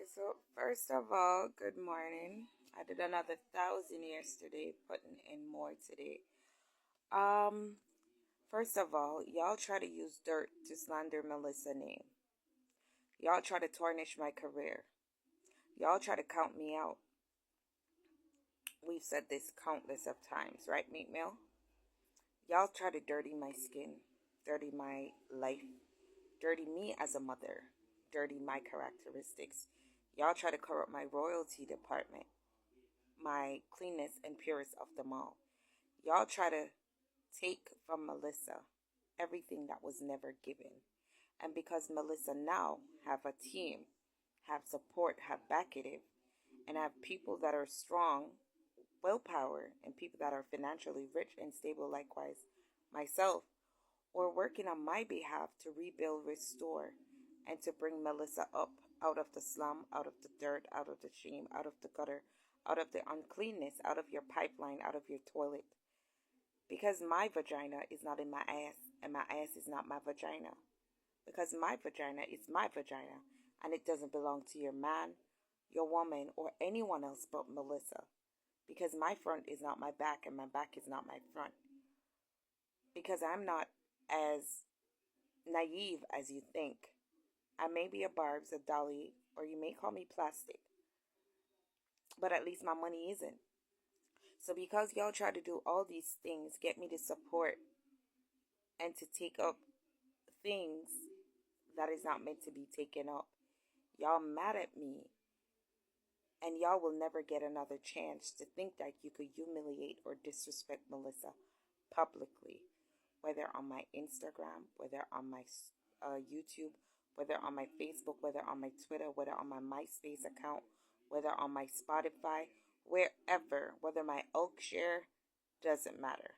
Okay, so first of all, good morning. I did another 1,000 yesterday, putting in more today. Um, First of all, y'all try to use dirt to slander Melissa's name. Y'all try to tarnish my career. Y'all try to count me out. We've said this countless of times, right, Meat Mill? Y'all try to dirty my skin, dirty my life, dirty me as a mother, dirty my characteristics. Y'all try to corrupt my royalty department, my cleanness and purest of them all. Y'all try to take from Melissa everything that was never given. And because Melissa now have a team, have support, have backative, and have people that are strong, willpower, and people that are financially rich and stable likewise, myself, or working on my behalf to rebuild, restore, and to bring Melissa up out of the slum, out of the dirt, out of the shame, out of the gutter, out of the uncleanness, out of your pipeline, out of your toilet. Because my vagina is not in my ass, and my ass is not my vagina. Because my vagina is my vagina, and it doesn't belong to your man, your woman, or anyone else but Melissa. Because my front is not my back, and my back is not my front. Because I'm not as naive as you think. I may be a Barb's, a Dolly, or you may call me plastic, but at least my money isn't. So because y'all try to do all these things, get me to support and to take up things that is not meant to be taken up, y'all mad at me, and y'all will never get another chance to think that you could humiliate or disrespect Melissa publicly, whether on my Instagram, whether on my YouTube, whether on my Facebook, whether on my Twitter, whether on my MySpace account, whether on my Spotify, wherever, whether my Oak share, doesn't matter.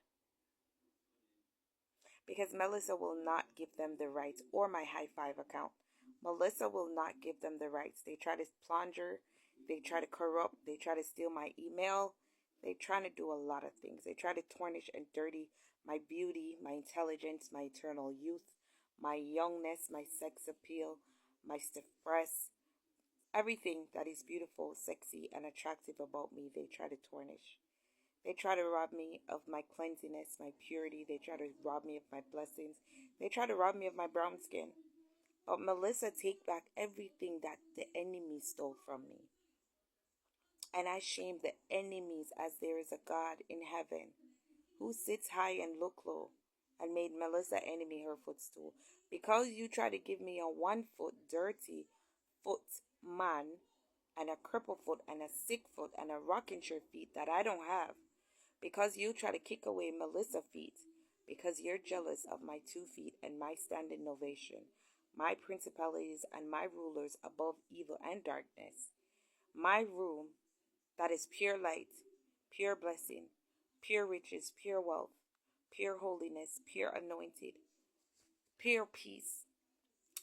Because Melissa will not give them the rights, or my High Five account. Melissa will not give them the rights. They try to plunder, they try to corrupt, they try to steal my email. They're trying to do a lot of things. They try to tarnish and dirty my beauty, my intelligence, my eternal youth, my youngness, my sex appeal, my stiff breasts, everything that is beautiful, sexy, and attractive about me, they try to tarnish. They try to rob me of my cleanliness, my purity. They try to rob me of my blessings. They try to rob me of my brown skin. But Melissa take back everything that the enemy stole from me. And I shame the enemies, as there is a God in heaven who sits high and look low, and made Melissa enemy her footstool. Because you try to give me a 1 foot dirty foot man, and a crippled foot, and a sick foot, and a rocking chair feet that I don't have. Because you try to kick away Melissa feet. Because you're jealous of my 2 feet and my standing ovation. My principalities and my rulers above evil and darkness. My room that is pure light, pure blessing, pure riches, pure wealth, pure holiness, pure anointed, pure peace.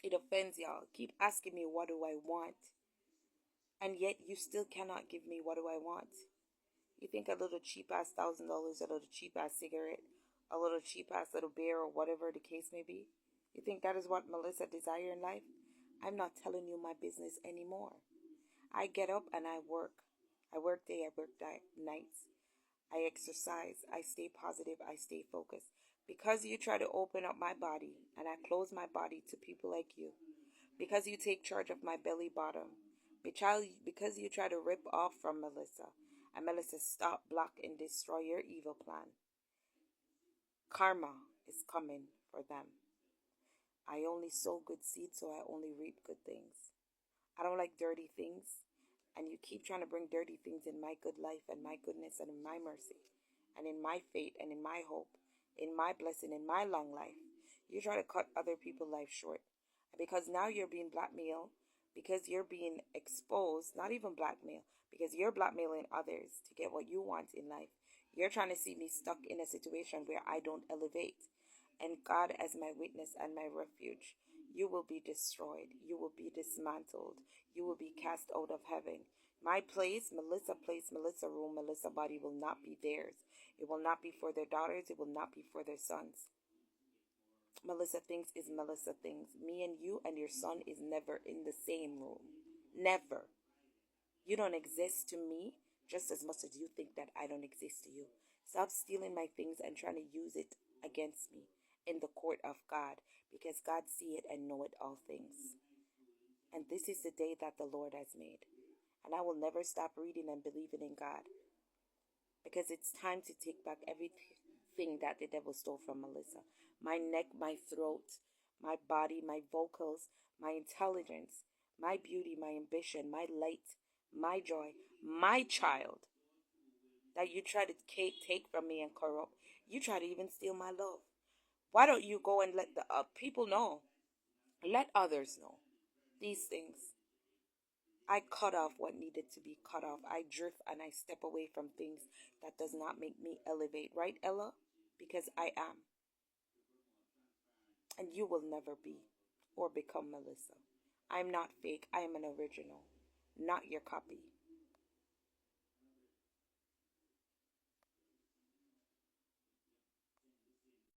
It offends y'all. Keep asking me, what do I want? And yet you still cannot give me what do I want. You think a little cheap ass $1,000, a little cheap ass cigarette, a little cheap ass little beer, or whatever the case may be? You think that is what Melissa desire in life? I'm not telling you my business anymore. I get up and I work. I work day, I work nights. I exercise, I stay positive, I stay focused. Because you try to open up my body and I close my body to people like you. Because you take charge of my belly bottom. Because you try to rip off from Melissa. And Melissa, stop, block, and destroy your evil plan. Karma is coming for them. I only sow good seeds, so I only reap good things. I don't like dirty things. And you keep trying to bring dirty things in my good life and my goodness and in my mercy and in my fate and in my hope, in my blessing, in my long life. You try to cut other people's life short. Because now you're being blackmailed, because you're being exposed, not even blackmail, because you're blackmailing others to get what you want in life. You're trying to see me stuck in a situation where I don't elevate. And God as my witness and my refuge, you will be destroyed. You will be dismantled. You will be cast out of heaven. My place, Melissa room, Melissa body will not be theirs. It will not be for their daughters. It will not be for their sons. Melissa things is Melissa things. Me and you and your son is never in the same room. Never. You don't exist to me just as much as you think that I don't exist to you. Stop stealing my things and trying to use it against me in the court of God, because God see it and know it all things. And this is the day that the Lord has made. And I will never stop reading and believing in God, because it's time to take back everything that the devil stole from Melissa. My neck, my throat, my body, my vocals, my intelligence, my beauty, my ambition, my light, my joy, my child that you try to take from me and corrupt. You try to even steal my love. Why don't you go and let the people know? Let others know these things. I cut off what needed to be cut off. I drift and I step away from things that does not make me elevate. Right, Ella? Because I am. And you will never be or become Melissa. I'm not fake. I am an original, not your copy.